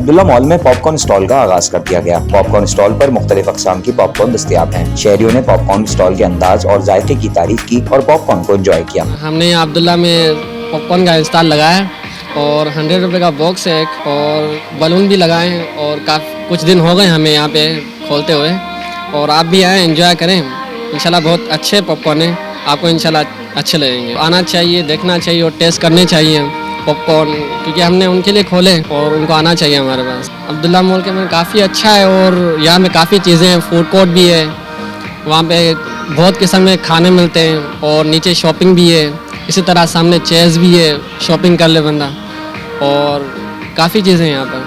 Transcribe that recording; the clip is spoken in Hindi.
अब्दुल्ला मॉल में पॉपकॉर्न स्टॉल का आगाज कर दिया गया। पॉपकॉर्न स्टॉल पर मुख्तलिफ अक़साम की पॉपकॉर्न दस्तयाब हैं। शहरियों ने पॉपकॉर्न स्टॉल के अंदाज और जायके की तारीफ की और पॉपकॉर्न को एंजॉय किया। हमने यहाँ अब्दुल्ला में पॉपकॉर्न का स्टॉल लगाया है और 100 रुपये का बॉक्स है और बलून भी लगाए हैं और काफ़ी कुछ दिन हो गए हमें यहाँ पे खोलते हुए। और आप भी आएँ, एंजॉय करें। इंशाल्लाह बहुत अच्छे पॉपकॉर्न हैं, आपको इंशाल्लाह अच्छे लगेंगे। आना चाहिए, देखना चाहिए और टेस्ट करने चाहिए पॉपकॉर्न, क्योंकि हमने उनके लिए खोले और उनको आना चाहिए हमारे पास। अब्दुल्ला मॉल के में काफ़ी अच्छा है और यहाँ में काफ़ी चीज़ें हैं, फूड कोर्ट भी है, वहाँ पे बहुत किस्म के खाने मिलते हैं और नीचे शॉपिंग भी है। इसी तरह सामने चेयर्स भी है, शॉपिंग कर ले बंदा और काफ़ी चीज़ें हैं यहाँ पर।